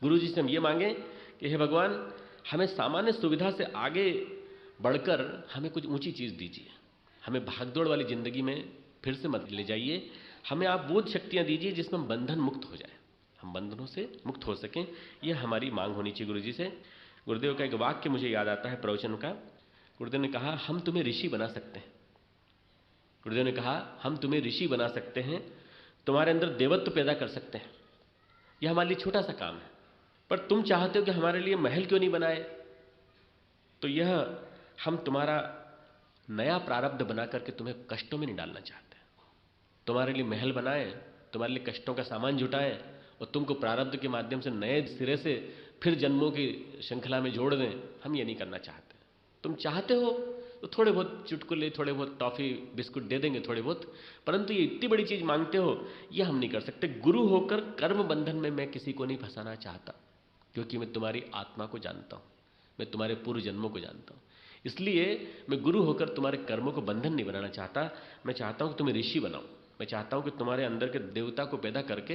गुरु जी से हम ये मांगे कि हे भगवान, हमें सामान्य सुविधा से आगे बढ़कर हमें कुछ ऊंची चीज़ दीजिए, हमें भागदौड़ वाली ज़िंदगी में फिर से मत ले जाइए, हमें आप बोध शक्तियाँ दीजिए जिसमें हम बंधन मुक्त हो जाए, हम बंधनों से मुक्त हो सकें। यह हमारी मांग होनी चाहिए गुरु जी से। गुरुदेव का एक वाक्य मुझे याद आता है प्रवचन का। गुरुदेव ने कहा, हम तुम्हें ऋषि बना सकते हैं। गुरुदेव ने कहा, हम तुम्हें ऋषि बना सकते हैं, तुम्हारे अंदर देवत्व पैदा कर सकते हैं। यह हमारे लिए छोटा सा काम है, पर तुम चाहते हो कि हमारे लिए महल क्यों नहीं बनाए, तो यह हम तुम्हारा नया प्रारब्ध बना करके तुम्हें कष्टों में नहीं डालना चाहते। तुम्हारे लिए महल बनाएं, तुम्हारे लिए कष्टों का सामान जुटाएं और तुमको प्रारब्ध के माध्यम से नए सिरे से फिर जन्मों की श्रृंखला में जोड़ दें। हम ये नहीं करना चाहते। तुम चाहते हो तो थोड़े बहुत चुटकुले, थोड़े बहुत टॉफ़ी बिस्कुट दे देंगे थोड़े बहुत, परंतु ये इतनी बड़ी चीज़ मांगते हो, ये हम नहीं कर सकते। गुरु होकर कर्म बंधन में मैं किसी को नहीं फंसाना चाहता, क्योंकि मैं तुम्हारी आत्मा को जानता हूँ, मैं तुम्हारे पूर्व जन्मों को जानता हूँ। इसलिए मैं गुरु होकर तुम्हारे कर्मों को बंधन नहीं बनाना चाहता। मैं चाहता हूँ कि तुम्हें ऋषि बनाऊँ, मैं चाहता हूँ कि तुम्हारे अंदर के देवता को पैदा करके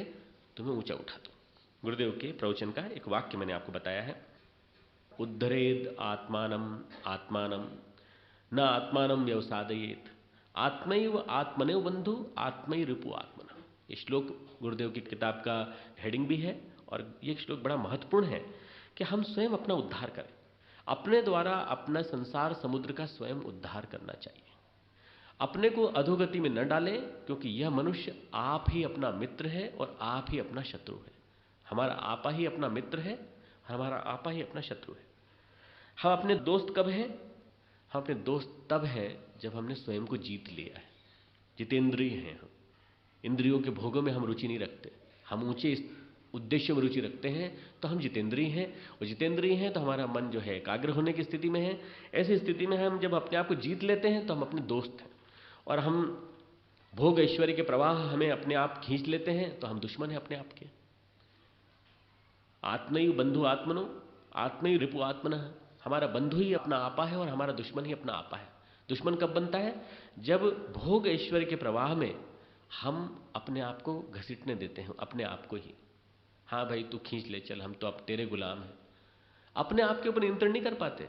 तुम्हें ऊंचा उठा दूँ। गुरुदेव के प्रवचन का एक वाक्य मैंने आपको बताया है, उद्धरेद आत्मानम आत्मानम न आत्मानम व्यवसादयेत आत्मैव आत्मनेव बंधु आत्मैव रिपु आत्मना। ये श्लोक गुरुदेव की किताब का हेडिंग भी है और ये श्लोक बड़ा महत्वपूर्ण है कि हम स्वयं अपना उद्धार करें, अपने द्वारा अपना संसार समुद्र का स्वयं उद्धार करना चाहिए। अपने को अधोगति में न डालें, क्योंकि यह मनुष्य आप ही अपना मित्र है और आप ही अपना शत्रु है। हमारा आपा ही अपना मित्र है, हमारा आपा ही अपना शत्रु है। हम अपने दोस्त कब हैं? हम अपने दोस्त तब हैं जब हमने स्वयं को जीत लिया है, जितेंद्रिय हैं हम। इंद्रियों के भोगों में हम रुचि नहीं रखते, हम ऊंचे उद्देश्य में रुचि रखते हैं, तो हम जितेंद्रिय हैं। और जितेंद्रिय हैं तो हमारा मन जो है एकाग्र होने की स्थिति में है। ऐसी स्थिति में हम जब अपने आप को जीत लेते हैं तो हम अपने दोस्त हैं, और हम भोग ऐश्वर्य के प्रवाह हमें अपने आप खींच लेते हैं तो हम दुश्मन हैं अपने आप के। आत्मैव बंधु आत्मनो आत्मैव रिपु आत्मनः। हमारा बंधु ही अपना आपा है और हमारा दुश्मन ही अपना आपा है। दुश्मन कब बनता है? जब भोग ऐश्वर्य के प्रवाह में हम अपने आप को घसीटने देते हैं, अपने आप को ही। हाँ भाई तू खींच ले चल, हम तो अब तेरे गुलाम हैं। अपने आप के ऊपर नियंत्रण नहीं कर पाते,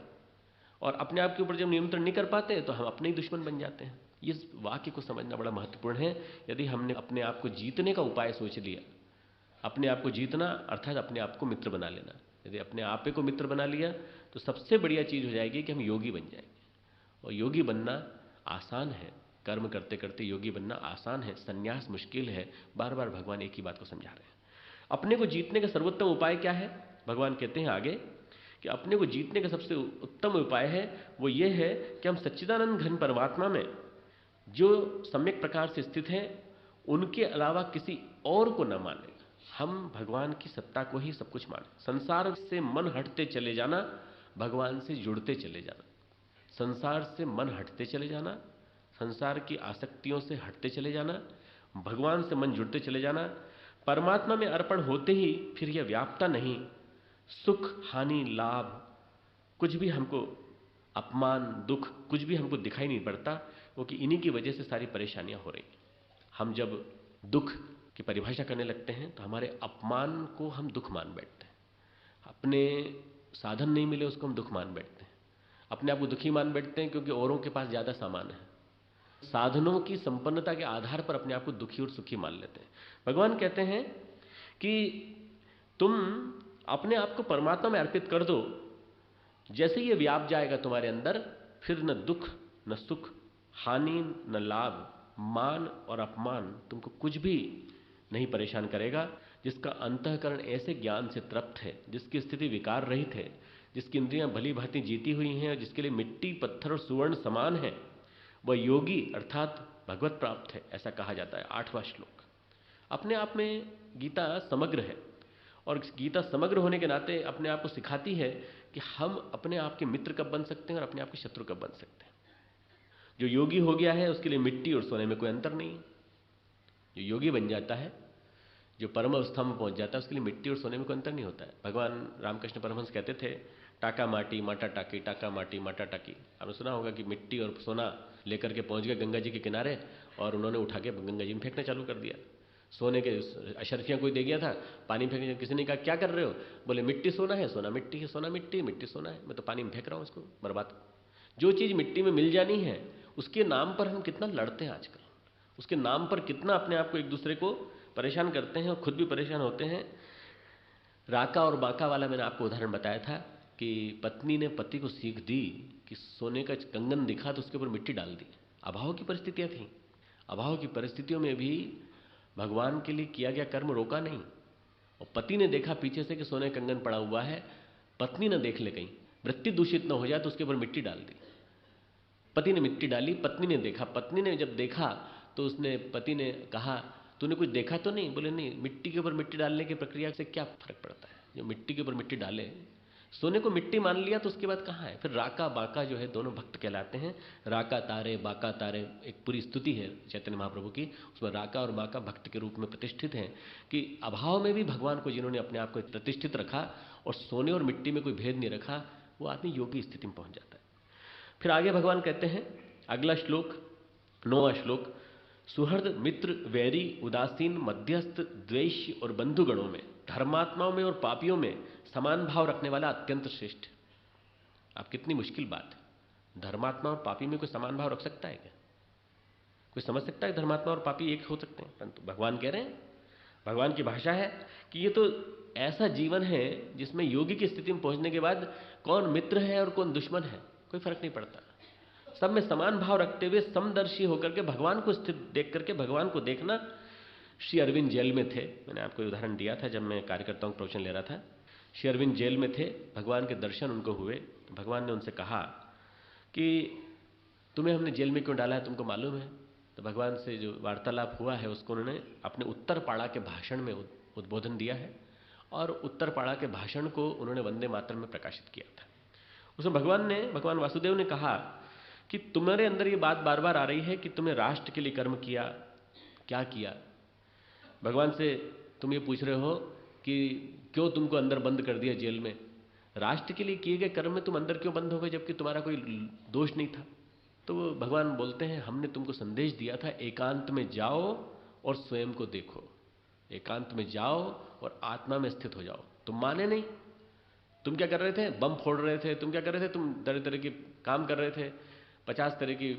और अपने आप के ऊपर जब नियंत्रण नहीं कर पाते तो हम अपने ही दुश्मन बन जाते हैं। इस वाक्य को समझना बड़ा महत्वपूर्ण है। यदि हमने अपने आप को जीतने का उपाय सोच लिया, अपने आप को जीतना अर्थात अपने आप को मित्र बना लेना, यदि अपने आप को मित्र बना लिया तो सबसे बढ़िया चीज़ हो जाएगी कि हम योगी बन जाएंगे। और योगी बनना आसान है, कर्म करते करते योगी बनना आसान है, संन्यास मुश्किल है। बार बार भगवान एक ही बात को समझा रहे हैं। अपने को जीतने का सर्वोत्तम उपाय क्या है? भगवान कहते हैं आगे कि अपने को जीतने का सबसे उत्तम उपाय है वो ये है कि हम सच्चिदानंद घन परमात्मा में जो सम्यक प्रकार से स्थित हैं उनके अलावा किसी और को न माने। हम भगवान की सत्ता को ही सब कुछ माने। संसार से मन हटते चले जाना, भगवान से जुड़ते चले जाना। संसार से मन हटते चले जाना, संसार की आसक्तियों से हटते चले जाना, भगवान से मन जुड़ते चले जाना। परमात्मा में अर्पण होते ही फिर यह व्यापता नहीं, सुख हानि लाभ कुछ भी हमको, अपमान दुख कुछ भी हमको दिखाई नहीं पड़ता, क्योंकि इन्हीं की वजह से सारी परेशानियां हो रही। हम जब दुख की परिभाषा करने लगते हैं तो हमारे अपमान को हम दुख मान बैठते हैं, अपने साधन नहीं मिले उसको हम दुख मान बैठते हैं, अपने आप को दुखी मान बैठते हैं क्योंकि औरों के पास ज़्यादा सामान है। साधनों की संपन्नता के आधार पर अपने आप को दुखी और सुखी मान लेते हैं। भगवान कहते हैं कि तुम अपने आप को परमात्मा में अर्पित कर दो, जैसे ये व्याप जाएगा तुम्हारे अंदर, फिर न दुख न सुख, हानि न लाभ, मान और अपमान तुमको कुछ भी नहीं परेशान करेगा। जिसका अंतःकरण ऐसे ज्ञान से तृप्त है, जिसकी स्थिति विकार रहित है, जिसकी इंद्रियां भली भांति जीती हुई हैं और जिसके लिए मिट्टी पत्थर और सुवर्ण समान है, वह योगी अर्थात भगवत प्राप्त है, ऐसा कहा जाता है। 8वां श्लोक। अपने आप में गीता समग्र है, और गीता समग्र होने के नाते अपने आप को सिखाती है कि हम अपने आप के मित्र कब बन सकते हैं और अपने आप के शत्रु कब बन सकते हैं। जो योगी हो गया है उसके लिए मिट्टी और सोने में कोई अंतर नहीं है। जो योगी बन जाता है, जो परम अवस्था में पहुंच जाता है, उसके लिए मिट्टी और सोने में कोई अंतर नहीं होता है। भगवान रामकृष्ण परमहंस कहते थे, टाका माटी माटा टाकी, टाका माटी माटा टाकी। आपने सुना होगा कि मिट्टी और सोना लेकर के पहुंच गए गंगा जी के किनारे और उन्होंने उठा के गंगा जी में फेंकना चालू कर दिया। सोने के अशर्फियाँ कोई दे गया था, पानी फेंक, किसी ने कहा क्या कर रहे हो, बोले मिट्टी सोना है, सोना मिट्टी है, सोना मिट्टी, मिट्टी सोना है, मैं तो पानी में फेंक रहा हूँ इसको बर्बाद। जो चीज़ मिट्टी में मिल जानी है उसके नाम पर हम कितना लड़ते हैं आजकल, उसके नाम पर कितना अपने आप को एक दूसरे को परेशान करते हैं और खुद भी परेशान होते हैं। राका और बाका वाला मैंने आपको उदाहरण बताया था कि पत्नी ने पति को सीख दी कि सोने का कंगन दिखा तो उसके ऊपर मिट्टी डाल दी। अभाव की परिस्थितियाँ थीं, अभाव की परिस्थितियों में भी भगवान के लिए किया गया कर्म रोका नहीं। और पति ने देखा पीछे से कि सोने कंगन पड़ा हुआ है, पत्नी ने देख ले कहीं वृत्ति दूषित न हो जाए तो उसके ऊपर मिट्टी डाल दी। पति ने मिट्टी डाली, पत्नी ने देखा, पत्नी ने जब देखा तो उसने पति ने कहा तूने कुछ देखा तो नहीं, बोले नहीं, मिट्टी के ऊपर मिट्टी डालने की प्रक्रिया से क्या फर्क पड़ता है, जो मिट्टी के ऊपर मिट्टी डाले, सोने को मिट्टी मान लिया तो उसके बाद कहाँ है। फिर राका बाका जो है दोनों भक्त कहलाते हैं। राका तारे बाका तारे एक पूरी स्तुति है चैतन्य महाप्रभु की, उसमें राका और बाका भक्त के रूप में प्रतिष्ठित हैं कि अभाव में भी भगवान को जिन्होंने अपने आप को प्रतिष्ठित रखा और सोने और मिट्टी में कोई भेद नहीं रखा, वो आदमी योगी स्थिति में पहुंच जाता है। फिर आगे भगवान कहते हैं, अगला श्लोक 9वां श्लोक, सुहृद मित्र वैरी उदासीन मध्यस्थ द्वेष और बंधुगणों में, धर्मात्माओं में और पापियों में समान भाव रखने वाला अत्यंत श्रेष्ठ। अब कितनी मुश्किल बात है, धर्मात्मा और पापी में कोई समान भाव रख सकता है क्या? कोई समझ सकता है धर्मात्मा और पापी एक हो सकते हैं? परंतु भगवान कह रहे हैं, भगवान की भाषा है कि ये तो ऐसा जीवन है जिसमें योगी की स्थिति में पहुंचने के बाद कौन मित्र है और कौन दुश्मन है कोई फर्क नहीं पड़ता, सब में समान भाव रखते हुए समदर्शी होकर के भगवान को स्थित देख करके भगवान को देखना। श्री अरविंद जेल में थे, मैंने आपको उदाहरण दिया था जब मैं कार्यकर्ताओं का प्रवचन ले रहा था। श्री अरविंद जेल में थे, भगवान के दर्शन उनको हुए, तो भगवान ने उनसे कहा कि तुम्हें हमने जेल में क्यों डाला है तुमको मालूम है? तो भगवान से जो वार्तालाप हुआ है उसको उन्होंने अपने उत्तरपाड़ा के भाषण में उद्बोधन दिया है और उत्तरपाड़ा के भाषण को उन्होंने वंदे मातरम में प्रकाशित किया था। उसमें भगवान वासुदेव ने कहा कि तुम्हारे अंदर ये बात बार बार आ रही है कि तुमने राष्ट्र के लिए कर्म किया, क्या किया? भगवान से तुम ये पूछ रहे हो कि क्यों तुमको अंदर बंद कर दिया जेल में, राष्ट्र के लिए किए गए कर्म में तुम अंदर क्यों बंद हो गए जबकि तुम्हारा कोई दोष नहीं था? तो भगवान बोलते हैं, हमने तुमको संदेश दिया था एकांत में जाओ और स्वयं को देखो, एकांत में जाओ और आत्मा में स्थित हो जाओ। तुम माने नहीं, तुम क्या कर रहे थे? बम फोड़ रहे थे, तुम क्या कर रहे थे? तुम तरह तरह के काम कर रहे थे, 50 तरह की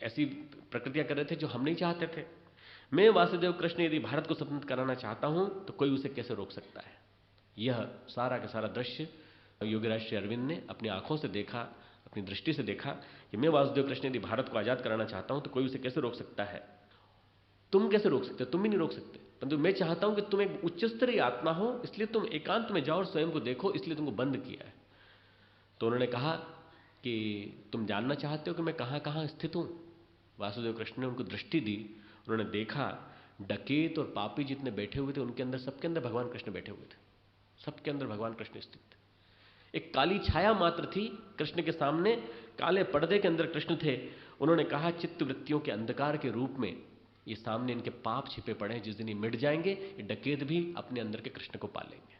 ऐसी प्रकृतियां कर रहे थे जो हम नहीं चाहते थे। मैं वासुदेव कृष्ण यदि भारत को स्वतंत्र कराना चाहता हूं तो कोई उसे कैसे रोक सकता है? यह सारा का सारा दृश्य योगीराज श्री अरविंद ने अपनी आंखों से देखा, अपनी दृष्टि से देखा कि मैं वासुदेव कृष्ण यदि भारत को आजाद कराना चाहता हूं तो कोई उसे कैसे रोक सकता है? तुम कैसे रोक सकते? तुम भी नहीं रोक सकते। परंतु मैं चाहता हूं कि तुम एक उच्च स्तरीय आत्मा हो, इसलिए तुम एकांत में जाओ और स्वयं को देखो, इसलिए तुमको बंद किया है। तो उन्होंने कहा कि तुम जानना चाहते हो कि मैं कहां कहां स्थित हूं? वासुदेव कृष्ण ने उनको दृष्टि दी, उन्होंने देखा डकैत और पापी जितने बैठे हुए थे उनके अंदर, सबके अंदर भगवान कृष्ण बैठे हुए थे, सबके अंदर भगवान कृष्ण स्थित थे। एक काली छाया मात्र थी कृष्ण के सामने, काले पर्दे के अंदर कृष्ण थे। उन्होंने कहा चित्त वृत्तियों के अंधकार के रूप में ये सामने इनके पाप छिपे पड़े हैं, जिस दिन ये मिट जाएंगे ये डकैत भी अपने अंदर के कृष्ण को पा लेंगे।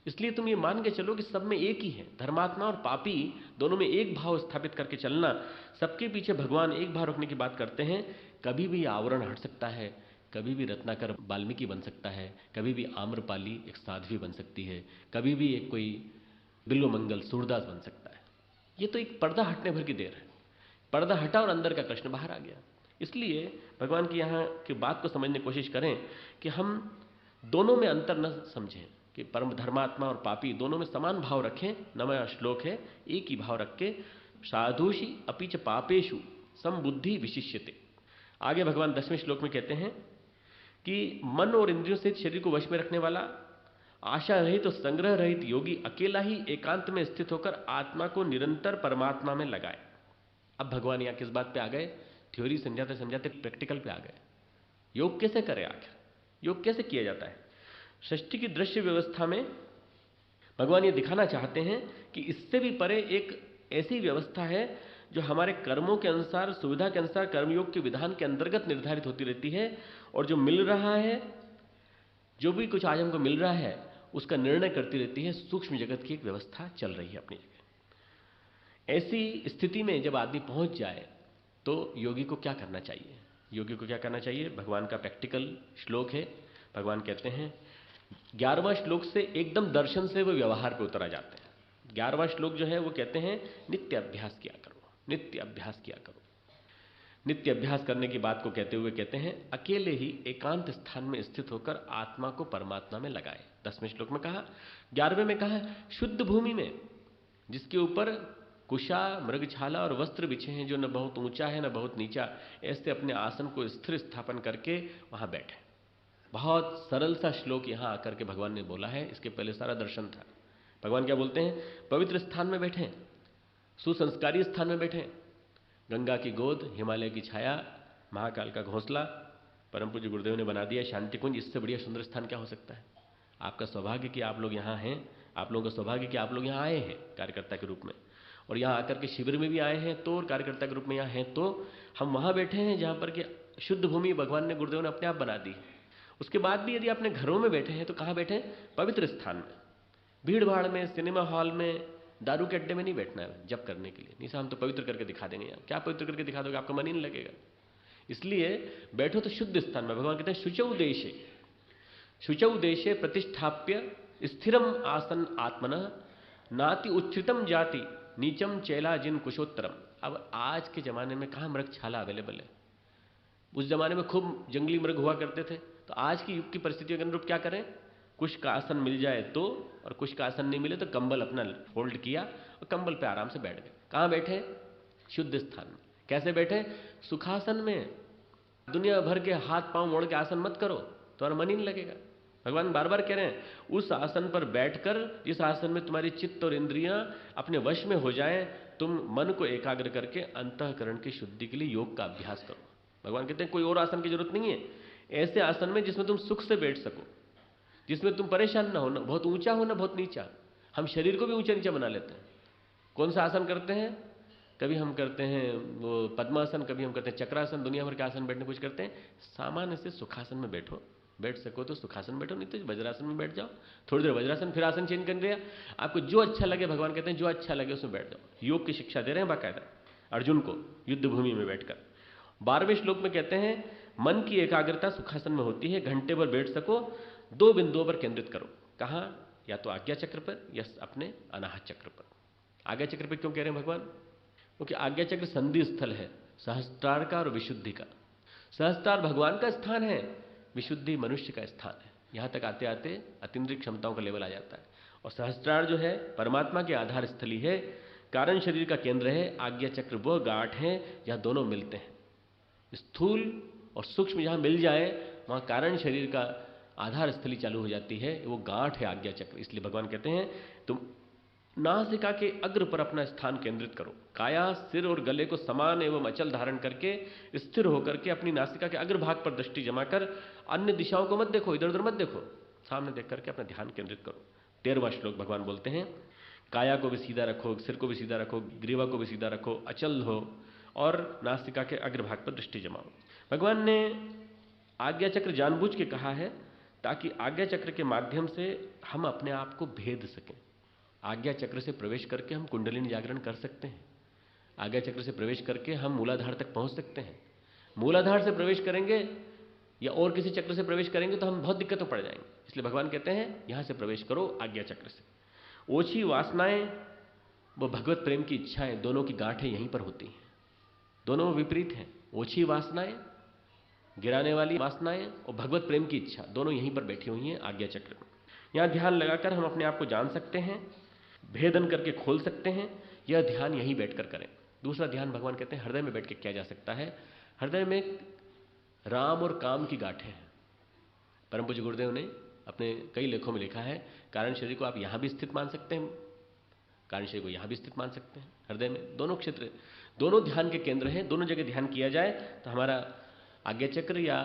इसलिए तुम ये मान के चलो कि सब में एक ही है, धर्मात्मा और पापी दोनों में एक भाव स्थापित करके चलना। सबके पीछे भगवान एक भाव रखने की बात करते हैं। कभी भी आवरण हट सकता है, कभी भी रत्नाकर वाल्मीकि बन सकता है, कभी भी आम्रपाली एक साध्वी बन सकती है, कभी भी एक कोई बिल्वमंगल सूरदास बन सकता है। ये तो एक पर्दा हटने भर की देर है, पर्दा हटा और अंदर का कृष्ण बाहर आ गया। इसलिए भगवान की यहाँ की बात को समझने की कोशिश करें कि हम दोनों में अंतर न समझें कि परम धर्मात्मा और पापी दोनों में समान भाव रखें। 9वां श्लोक है, एक ही भाव रख के साधुषी अपीच पापेशु समबुद्धि विशिष्यते। आगे भगवान 10वें श्लोक में कहते हैं कि मन और इंद्रियों से शरीर को वश में रखने वाला, आशा रहित और संग्रह रहित योगी अकेला ही एकांत में स्थित होकर आत्मा को निरंतर परमात्मा में लगाए। अब भगवान यहाँ किस बात पे आ गए? थ्योरी समझाते समझाते प्रैक्टिकल पे आ गए। योग कैसे करें, आखिर योग कैसे किया जाता है? सृष्टि की दृश्य व्यवस्था में भगवान ये दिखाना चाहते हैं कि इससे भी परे एक ऐसी व्यवस्था है जो हमारे कर्मों के अनुसार, सुविधा के अनुसार, कर्मयोग के विधान के अंतर्गत निर्धारित होती रहती है। और जो मिल रहा है, जो भी कुछ आज हमको मिल रहा है, उसका निर्णय करती रहती है। सूक्ष्म जगत की एक व्यवस्था चल रही है अपनी जगह। ऐसी स्थिति में जब आदमी पहुंच जाए तो योगी को क्या करना चाहिए? योगी को क्या करना चाहिए? भगवान का प्रैक्टिकल श्लोक है। भगवान कहते हैं 11वां श्लोक से एकदम दर्शन से वो व्यवहार पे उतर आ जाते हैं। 11वां श्लोक जो है वो कहते हैं नित्य अभ्यास किया करो, नित्य अभ्यास किया करो। नित्य अभ्यास करने की बात को कहते हुए कहते हैं अकेले ही एकांत स्थान में स्थित होकर आत्मा को परमात्मा में लगाए। 10वें श्लोक में कहा। 11वें में कहा शुद्ध भूमि में, जिसके ऊपर कुशा, मृगछाला और वस्त्र बिछे हैं, जो न बहुत ऊंचा है न बहुत नीचा, ऐसे अपने आसन को स्थिर स्थापन करके वहां बैठे। बहुत सरल सा श्लोक यहां आकर के भगवान ने बोला है। इसके पहले सारा दर्शन था। भगवान क्या बोलते हैं? पवित्र स्थान में बैठे, सुसंस्कारी स्थान में बैठे, गंगा की गोद, हिमालय की छाया, महाकाल का घोंसला परम पूज्य गुरुदेव ने बना दिया शांति कुंज। इससे बढ़िया सुंदर स्थान क्या हो सकता है? आपका सौभाग्य कि आप लोग यहाँ हैं, आप लोगों का सौभाग्य कि आप लोग यहाँ आए हैं कार्यकर्ता के रूप में, और यहाँ आकर के शिविर में भी आए हैं तो, और कार्यकर्ता के रूप में यहाँ हैं तो। हम वहाँ बैठे हैं जहाँ पर कि शुद्ध भूमि भगवान ने, गुरुदेव ने अपने आप बना दी। उसके बाद भी यदि अपने घरों में बैठे हैं तो कहाँ बैठे हैं? पवित्र स्थान में। भीड़ भाड़ में, सिनेमा हॉल में, दारू के अड्डे में नहीं बैठना है जप करने के लिए। नहीं साहब हम तो पवित्र करके दिखा देंगे। यार क्या पवित्र करके दिखा दोगे? आपका मन ही नहीं लगेगा। इसलिए बैठो तो शुद्ध स्थान में। भगवान कहते हैं शुचौ देशे, शुचौ देशे प्रतिष्ठाप्य स्थिरम आसन आत्मनः नाति उच्चतम जाति नीचम चैला जिन कुशोत्तरम। अब आज के जमाने में कहाँ मृगछाला अवेलेबल है? उस जमाने में खूब जंगली मृग हुआ करते थे। तो आज की युग की परिस्थितियों के अनुरूप क्या करें? कुश का आसन मिल जाए तो, और कुश का आसन नहीं मिले तो कंबल अपना फोल्ड किया और कंबल पे आराम से बैठ गए। कहाँ बैठे? शुद्ध स्थान में। कैसे बैठे? सुखासन में। दुनिया भर के हाथ पांव मोड़ के आसन मत करो, तुम्हारा मन ही नहीं लगेगा। भगवान बार बार कह रहे हैं उस आसन पर बैठकर, जिस आसन में तुम्हारी चित्त और इंद्रियां अपने वश में हो जाएं, तुम मन को एकाग्र करके अंतःकरण की शुद्धि के लिए योग का अभ्यास करो। भगवान कहते हैं कोई और आसन की जरूरत नहीं है। ऐसे आसन में जिसमें तुम सुख से बैठ सको, जिसमें तुम परेशान ना हो, ना बहुत ऊंचा हो ना बहुत नीचा। हम शरीर को भी ऊंचा नीचा बना लेते हैं। कौन सा आसन करते हैं? कभी हम करते हैं वो पद्मासन, कभी हम करते हैं चक्रासन, दुनिया भर के आसन बैठने कुछ करते हैं। सामान्य से सुखासन में बैठो, बैठ सको तो सुखासन बैठो, नहीं तो वज्रासन में बैठ जाओ। थोड़ी देर वज्रासन, फिर आसन चेंज कर दिया। आपको जो अच्छा लगे, भगवान कहते हैं जो अच्छा लगे उसमें बैठ जाओ। योग की शिक्षा दे रहे हैं बाकायदा अर्जुन को युद्ध भूमि में बैठकर। 12वें श्लोक में कहते हैं मन की एकाग्रता सुखासन में होती है, घंटे भर बैठ सको, 2 बिंदुओं पर केंद्रित करो। कहाँ? या तो आज्ञा चक्र पर या अपने अनाहत चक्र पर। आज्ञा चक्र पर क्यों कह रहे हैं भगवान? क्योंकि आज्ञा चक्र संधि स्थल है सहस्त्रार का और विशुद्धि का। सहस्त्रार भगवान का स्थान है, विशुद्धि मनुष्य का स्थान है। यहां तक आते आते अतीन्द्रिय क्षमताओं का लेवल आ जाता है। और सहस्त्रार जो है परमात्मा की आधार स्थली है, कारण शरीर का केंद्र है। आज्ञा चक्र वो गांठ है जहां दोनों मिलते हैं। स्थूल और सूक्ष्म जहां मिल जाए वहां कारण शरीर का आधार स्थली चालू हो जाती है, वो गांठ है आज्ञा चक्र। इसलिए भगवान कहते हैं तुम नासिका के अग्र पर अपना स्थान केंद्रित करो। काया, सिर और गले को समान एवं अचल धारण करके स्थिर होकर के अपनी नासिका के अग्र भाग पर दृष्टि जमा कर अन्य दिशाओं को मत देखो, इधर उधर मत देखो, सामने देख करके अपना ध्यान केंद्रित करो। 13वां श्लोक भगवान बोलते हैं काया को भी सीधा रखो, सिर को भी सीधा रखो, ग्रीवा को भी सीधा रखो, अचल हो और नासिका के अग्र भाग पर दृष्टि जमाओ। भगवान ने आज्ञा चक्र जानबूझ के कहा है ताकि आज्ञा चक्र के माध्यम से हम अपने आप को भेद सकें। आज्ञा चक्र से प्रवेश करके हम कुंडलिनी जागरण कर सकते हैं। आज्ञा चक्र से प्रवेश करके हम मूलाधार तक पहुंच सकते हैं। मूलाधार से प्रवेश करेंगे या और किसी चक्र से प्रवेश करेंगे तो हम बहुत दिक्कतों पड़ जाएंगे। इसलिए भगवान कहते हैं यहां से प्रवेश करो आज्ञा चक्र से। ओछी वासनाएं वो भगवत प्रेम की इच्छाएं, दोनों की गांठें यहीं पर होती हैं। दोनों विपरीत हैं। ओछी वासनाएं, गिराने वाली वासनाएं, और भगवत प्रेम की इच्छा, दोनों यहीं पर बैठी हुई हैं आज्ञा चक्र में। यहां ध्यान लगाकर हम अपने आप को जान सकते हैं, भेदन करके खोल सकते हैं। यह ध्यान यहीं बैठकर करें। दूसरा ध्यान भगवान कहते हैं हृदय में बैठ के किया जा सकता है। हृदय में राम और काम की गांठें हैं। परम पूज्य गुरुदेव ने अपने कई लेखों में लिखा है कारण शरीर को आप यहां भी स्थित मान सकते हैं, कारण शरीर को यहां भी स्थित मान सकते हैं। हृदय में दोनों क्षेत्र, दोनों ध्यान के केंद्र हैं। दोनों जगह ध्यान किया जाए तो हमारा आज्ञा चक्र या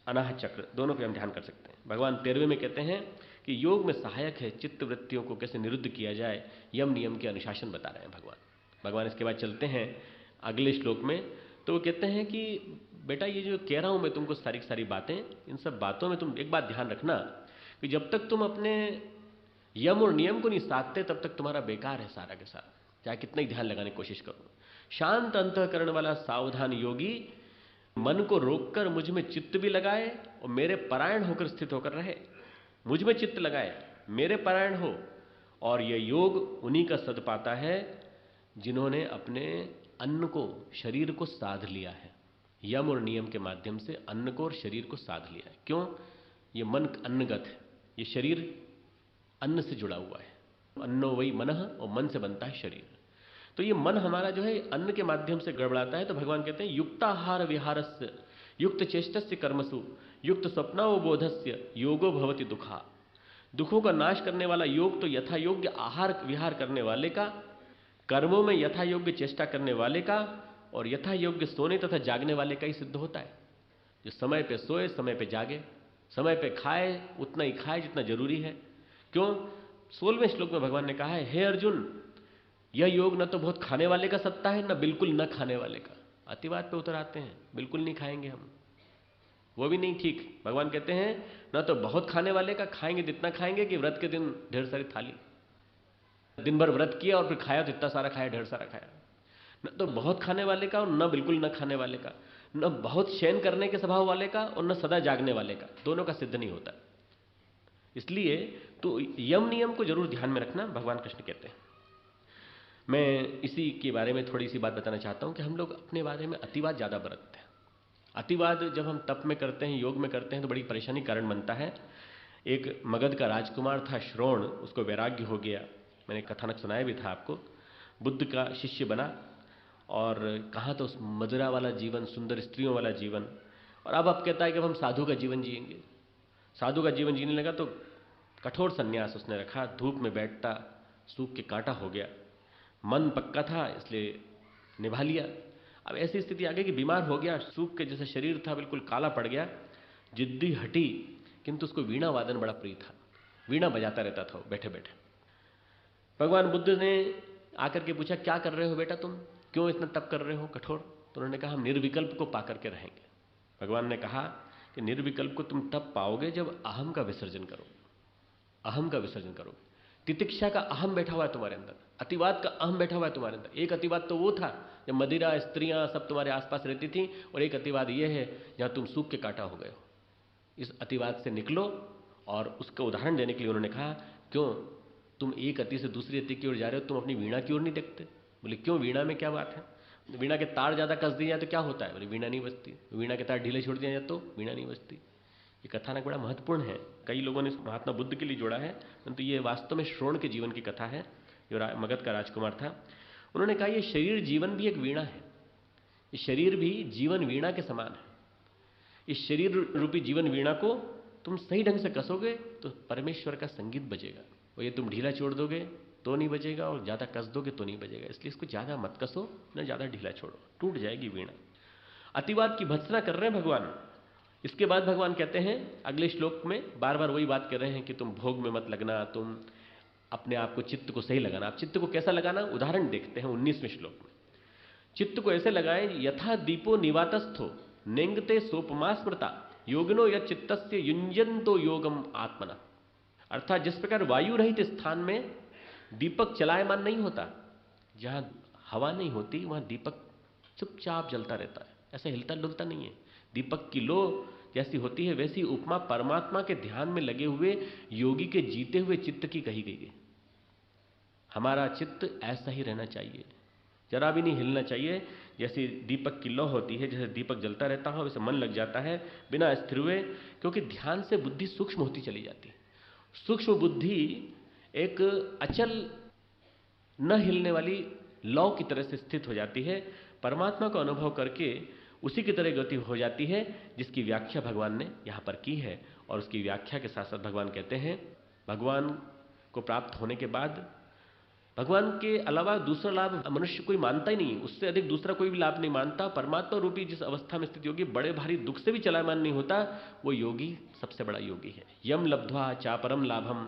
अनाहत चक्र, दोनों पे हम ध्यान कर सकते हैं। भगवान 13वें में कहते हैं कि योग में सहायक है चित्त वृत्तियों को कैसे निरुद्ध किया जाए, यम नियम के अनुशासन बता रहे हैं भगवान। इसके बाद चलते हैं अगले श्लोक में। तो वो कहते हैं कि बेटा ये जो कह रहा हूं मैं तुमको सारी सारी बातें, इन सब बातों में तुम एक बात ध्यान रखना कि जब तक तुम अपने यम और नियम को नहीं साधते तब तक तुम्हारा बेकार है सारा के सारा, चाहे कितना ही ध्यान लगाने की कोशिश करो। शांत अंतःकरण वाला सावधान योगी मन को रोककर मुझ में चित्त भी लगाए और मेरे परायण होकर स्थित होकर रहे। मुझ में चित्त लगाए, मेरे परायण हो। और यह योग उन्हीं का सद पाता है जिन्होंने अपने अन्न को, शरीर को साध लिया है। यम और नियम के माध्यम से अन्न को और शरीर को साध लिया है। क्यों? ये मन अन्नगत है, ये शरीर अन्न से जुड़ा हुआ है। अन्नो वही मनः, और मन से बनता है शरीर। तो ये मन हमारा जो है अन्न के माध्यम से गड़बड़ाता है। तो भगवान कहते हैं युक्ताहार विहारस्य युक्त चेष्टस्य कर्मसु युक्त स्वप्नावबोधस्य योगो भवति दुखा। दुखों का नाश करने वाला योग तो यथा योग्य आहार विहार करने वाले का, कर्मों में यथा योग्य चेष्टा करने वाले का, और यथा योग्य सोने तथा जागने वाले का ही सिद्ध होता है। जो समय पे सोए, समय पे जागे, समय पे खाए, उतना ही खाए जितना जरूरी है। क्यों? 16वें श्लोक में भगवान ने कहा है, हे अर्जुन, यह योग न तो बहुत खाने वाले का सत्ता है, न बिल्कुल न खाने वाले का। अतिवाद पे उतर आते हैं, बिल्कुल नहीं खाएंगे हम, वो भी नहीं ठीक। भगवान कहते हैं न तो बहुत खाने वाले का, खाएंगे तो इतना खाएंगे कि व्रत के दिन ढेर सारी थाली, दिन भर व्रत किया और फिर खाया तो इतना सारा खाया, ढेर सारा खाया। न तो बहुत खाने वाले का और न बिल्कुल न खाने वाले का, न बहुत शयन करने के स्वभाव वाले का और न सदा जागने वाले का, दोनों का सिद्ध नहीं होता। इसलिए तो यम नियम को जरूर ध्यान में रखना, भगवान कृष्ण कहते हैं। मैं इसी के बारे में थोड़ी सी बात बताना चाहता हूं कि हम लोग अपने बारे में अतिवाद ज्यादा बरतते हैं। अतिवाद जब हम तप में करते हैं, योग में करते हैं, तो बड़ी परेशानी कारण बनता है। एक मगध का राजकुमार था श्रोण, उसको वैराग्य हो गया। मैंने कथानक सुनाया भी था आपको। बुद्ध का शिष्य बना और कहाँ तो उस मदिरा वाला जीवन, सुंदर स्त्रियों वाला जीवन, और अब कहता है कि हम साधु का जीवन जिएंगे। साधु का जीवन जीने लगा तो कठोर संन्यास उसने रखा, धूप में बैठता, सूख के कांटा हो गया। मन पक्का था इसलिए निभा लिया। अब ऐसी स्थिति आ गई कि बीमार हो गया, सूख के जैसा शरीर था, बिल्कुल काला पड़ गया। जिद्दी हटी, किंतु उसको वीणा वादन बड़ा प्रिय था, वीणा बजाता रहता था बैठे बैठे। भगवान बुद्ध ने आकर के पूछा, क्या कर रहे हो बेटा तुम, क्यों इतना तप कर रहे हो कठोर? तो उन्होंने कहा, हम निर्विकल्प को पा करके रहेंगे। भगवान ने कहा कि निर्विकल्प को तुम तब पाओगे जब अहम का विसर्जन करोगे। अहम का विसर्जन करोगे। तितिक्षा का अहम बैठा हुआ है तुम्हारे अंदर, अतिवाद का अहम बैठा हुआ है तुम्हारे अंदर। एक अतिवाद तो वो था जब मदिरा, स्त्रियां सब तुम्हारे आसपास रहती थी, और एक अतिवाद ये है जहां तुम सूख के कांटा हो गए हो। इस अतिवाद से निकलो। और उसका उदाहरण देने के लिए उन्होंने कहा, क्यों तुम एक अति से दूसरी अति की ओर जा रहे हो, तुम अपनी वीणा की ओर नहीं देखते? बोले क्यों, वीणा में क्या बात है? वीणा के तार ज्यादा कस दिए जाए तो क्या होता है? बोले वीणा नहीं बजती। वीणा के तार ढीले छोड़ दिया जाए तो वीणा नहीं बजती। ये कथानक बड़ा महत्वपूर्ण है। कई लोगों ने महात्मा बुद्ध के लिए जोड़ा है, परंतु ये वास्तव में श्रोण के जीवन की कथा है। जो मगध का राजकुमार था, उन्होंने कहा, ये शरीर जीवन भी एक वीणा है। ये शरीर भी जीवन वीणा के समान है। इस शरीर रूपी जीवन वीणा को तुम सही ढंग से कसोगे तो परमेश्वर का संगीत बजेगा, और ये तुम ढीला छोड़ दोगे तो नहीं बजेगा, और ज्यादा कस दोगे तो नहीं बजेगा। इसलिए इसको ज्यादा मत कसो, न ज्यादा ढीला छोड़ो, टूट जाएगी वीणा। अतिवाद की भत्सना कर रहे हैं भगवान। इसके बाद भगवान कहते हैं अगले श्लोक में, बार बार वही बात कर रहे हैं कि तुम भोग में मत लगना, तुम अपने आप को, चित्त को सही लगाना। आप चित्त को कैसा लगाना, उदाहरण देखते हैं 19वें श्लोक में। चित्त को ऐसे लगाएं, यथा दीपो निवातस्थो नेंगते सोपमा स्मृता योगिनो यत् चित्तस्य युञ्जन्तो योगम आत्मना। अर्थात जिस प्रकार वायु रहित स्थान में दीपक चलायमान नहीं होता, जहां हवा नहीं होती वहां दीपक चुपचाप जलता रहता है, ऐसा हिलता डुलता नहीं है। दीपक की लो जैसी होती है, वैसी उपमा परमात्मा के ध्यान में लगे हुए योगी के जीते हुए चित्त की कही गई है। हमारा चित्त ऐसा ही रहना चाहिए, जरा भी नहीं हिलना चाहिए। जैसे दीपक की लौ होती है, जैसे दीपक जलता रहता है, वैसे मन लग जाता है बिना स्थिर हुए, क्योंकि ध्यान से बुद्धि सूक्ष्म होती चली जाती है। सूक्ष्म बुद्धि एक अचल न हिलने वाली लौ की तरह से स्थित हो जाती है। परमात्मा को अनुभव करके उसी की तरह गति हो जाती है, जिसकी व्याख्या भगवान ने यहां पर की है। और उसकी व्याख्या के साथ साथ भगवान कहते हैं, भगवान को प्राप्त होने के बाद भगवान के अलावा दूसरा लाभ मनुष्य कोई मानता ही नहीं, उससे अधिक दूसरा कोई भी लाभ नहीं मानता। परमात्मा रूपी जिस अवस्था में स्थित योगी बड़े भारी दुख से भी चलायमान नहीं होता, वो योगी सबसे बड़ा योगी है। यम लब्ध्वा चापरम लाभम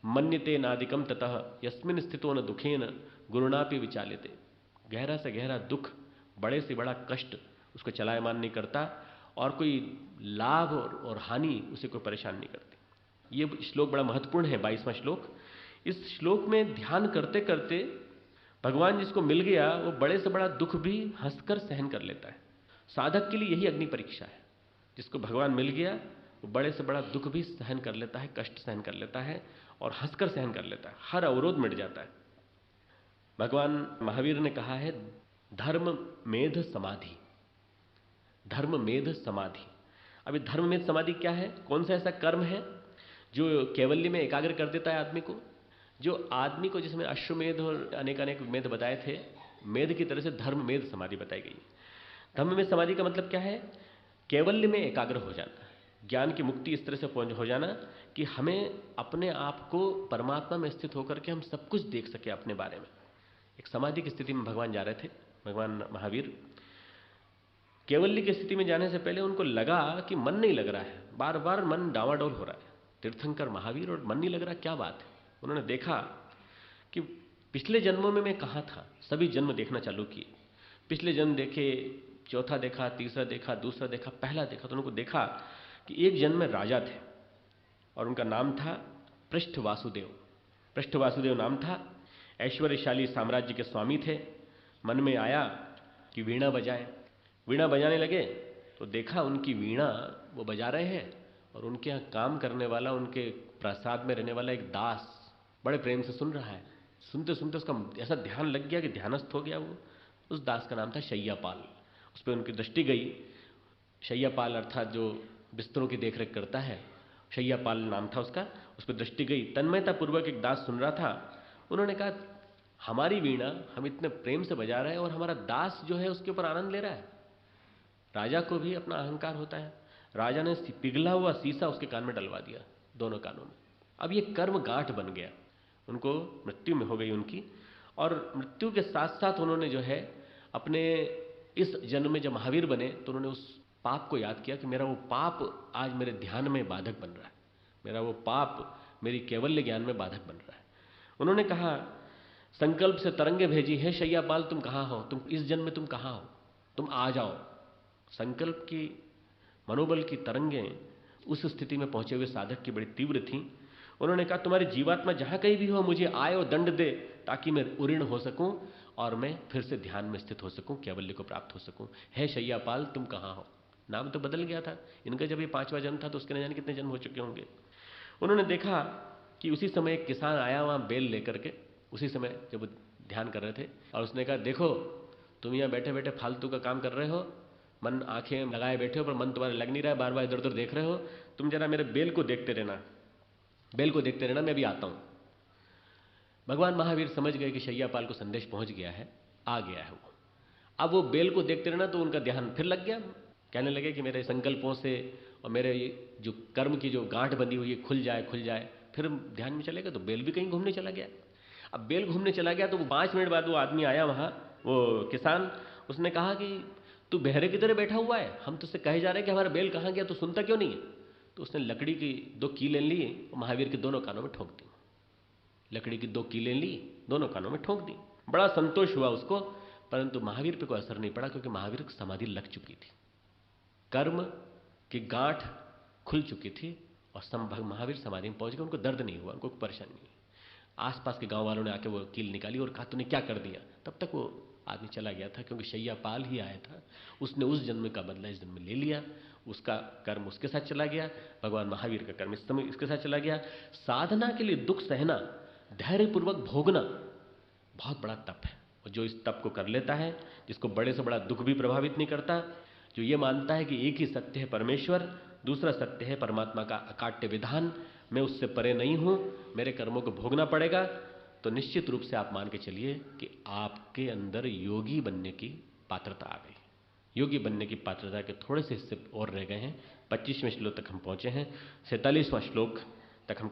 मन्यते नादिकम ततः यस्मिन स्थितो न दुखेन गुरुणापि विचाल्यते। गहरा से गहरा दुख, बड़े से बड़ा कष्ट उसको चलायमान नहीं करता, और कोई लाभ और हानि उसे कोई परेशान नहीं करती। ये श्लोक बड़ा महत्वपूर्ण है, 22वां श्लोक। इस श्लोक में ध्यान करते करते भगवान जिसको मिल गया, वो बड़े से बड़ा दुख भी हंसकर सहन कर लेता है। साधक के लिए यही अग्नि परीक्षा है। जिसको भगवान मिल गया वो बड़े से बड़ा दुख भी सहन कर लेता है, कष्ट सहन कर लेता है और हंसकर सहन कर लेता है, हर अवरोध मिट जाता है। भगवान महावीर ने कहा है धर्म मेध समाधि, धर्म मेध समाधि। अभी धर्म मेध समाधि क्या है? कौन सा ऐसा कर्म है जो कैवल्य में एकाग्र कर देता है आदमी को? जो आदमी को, जिसमें अश्वमेध और अनेक मेध बताए थे, मेध की तरह से धर्म मेध समाधि बताई गई। धर्म मेध समाधि का मतलब क्या है? कैवल्य में एकाग्र हो जाना, ज्ञान की मुक्ति इस तरह से हो जाना कि हमें अपने आप को परमात्मा में स्थित होकर के हम सब कुछ देख सके अपने बारे में। एक समाधि की स्थिति में भगवान जा रहे थे, भगवान महावीर। कैवल्य की स्थिति में जाने से पहले उनको लगा कि मन नहीं लग रहा है, बार बार मन डावाडोल हो रहा है। तीर्थंकर महावीर और मन नहीं लग रहा, क्या बात है? उन्होंने देखा कि पिछले जन्मों में मैं कहाँ था। सभी जन्म देखना चालू किए, पिछले जन्म देखे, चौथा देखा, तीसरा देखा, दूसरा देखा, पहला देखा। तो उनको देखा कि एक जन्म में राजा थे और उनका नाम था पृष्ठ वासुदेव। पृष्ठ वासुदेव नाम था, ऐश्वर्यशाली साम्राज्य के स्वामी थे। मन में आया कि वीणा बजाएं। वीणा बजाने लगे तो देखा उनकी वीणा वो बजा रहे हैं और उनके यहाँ काम करने वाला, उनके प्रसाद में रहने वाला एक दास बड़े प्रेम से सुन रहा है। सुनते सुनते उसका ऐसा ध्यान लग गया कि ध्यानस्थ हो गया वो। उस दास का नाम था शय्यापाल। उस पर उनकी दृष्टि गई। शय्यापाल अर्थात जो बिस्तरों की देखरेख करता है, शय्यापाल नाम था उसका। उस पर दृष्टि गई, तन्मयता पूर्वक एक दास सुन रहा था। उन्होंने कहा हमारी वीणा हम इतने प्रेम से बजा रहे हैं और हमारा दास जो है उसके ऊपर आनंद ले रहा है। राजा को भी अपना अहंकार होता है। राजा ने पिघला हुआ शीशा उसके कान में डलवा दिया, दोनों कानों में। अब ये कर्म गांठ बन गया, उनको मृत्यु में हो गई उनकी। और मृत्यु के साथ साथ उन्होंने जो है अपने इस जन्म में जब महावीर बने तो उन्होंने उस पाप को याद किया कि मेरा वो पाप आज मेरे ध्यान में बाधक बन रहा है, मेरा वो पाप मेरी कैवल्य ज्ञान में बाधक बन रहा है। उन्होंने कहा संकल्प से तरंगे भेजी है शय्यापाल, तुम कहाँ हो? तुम इस जन्म में तुम कहाँ हो? तुम आ जाओ। संकल्प की, मनोबल की तरंगें उस स्थिति में पहुंचे हुए साधक की बड़ी तीव्र थीं। उन्होंने कहा तुम्हारी जीवात्मा जहां कहीं भी हो मुझे आए और दंड दे, ताकि मैं उऋण हो सकूं और मैं फिर से ध्यान में स्थित हो सकूं, कैवल्य को प्राप्त हो सकूं। है शय्यापाल तुम कहाँ हो? नाम तो बदल गया था इनका। जब ये 5वां जन्म था तो उसके न जाने कितने जन्म हो चुके होंगे। उन्होंने देखा कि उसी समय एक किसान आया वहां बेल लेकर के, उसी समय जब वो ध्यान कर रहे थे, और उसने कहा देखो तुम यहाँ बैठे बैठे फालतू का काम कर रहे हो, मन आंखें लगाए बैठे हो पर मन तुम्हारा लग नहीं रहा है, बार बार इधर उधर देख रहे हो। तुम जरा मेरे बेल को देखते रहना, बेल को देखते रहना, मैं भी आता हूं। भगवान महावीर समझ गए कि शय्यापाल को संदेश पहुंच गया है, आ गया है वो। अब वो बेल को देखते रहना तो उनका ध्यान फिर लग गया। कहने लगे कि मेरे संकल्पों से और मेरे जो कर्म की जो गांठ बंधी हुई है खुल जाए खुल जाए। फिर ध्यान में चलेगा तो बेल भी कहीं घूमने चला गया। अब बेल घूमने चला गया तो 5 मिनट बाद वो आदमी आया वहां, वो किसान। उसने कहा कि तू बहरे की तरह बैठा हुआ है, हम तुझसे कहे जा रहे हैं कि हमारा बेल कहाँ गया, तो सुनता क्यों नहीं है? तो उसने लकड़ी की 2 कीलें ली और महावीर के दोनों कानों में ठोक दी। लकड़ी की 2 कीलें ली, दोनों कानों में ठोक दी। बड़ा संतोष हुआ उसको, परंतु महावीर पे कोई असर नहीं पड़ा, क्योंकि महावीर की समाधि लग चुकी थी, कर्म की गांठ खुल चुकी थी और महावीर समाधि में पहुंच गए। उनको दर्द नहीं हुआ, उनको परेशानी नहीं। आसपास के गांव वालों ने आके वो कील निकाली और कहा तूने क्या कर दिया? तब तक वो आदमी चला गया था, क्योंकि शय्यापाल ही आया था। उसने उस जन्म का बदला इस जन्म में ले लिया, उसका कर्म उसके साथ चला गया, भगवान महावीर का कर्म इस समय इसके साथ चला गया। साधना के लिए दुख सहना, धैर्यपूर्वक भोगना बहुत बड़ा तप है। और जो इस तप को कर लेता है, जिसको बड़े से बड़ा दुख भी प्रभावित नहीं करता, जो ये मानता है कि एक ही सत्य है परमेश्वर, दूसरा सत्य है परमात्मा का अकाट्य विधान, मैं उससे परे नहीं हूं, मेरे कर्मों को भोगना पड़ेगा, तो निश्चित रूप से आप मान के चलिए कि आपके अंदर योगी बनने की पात्रता आ गई। योगी बनने की पात्रता के थोड़े से हिस्से और रह गए हैं। 25वें श्लोक तक हम पहुंचे हैं, 47वां श्लोक तक हमको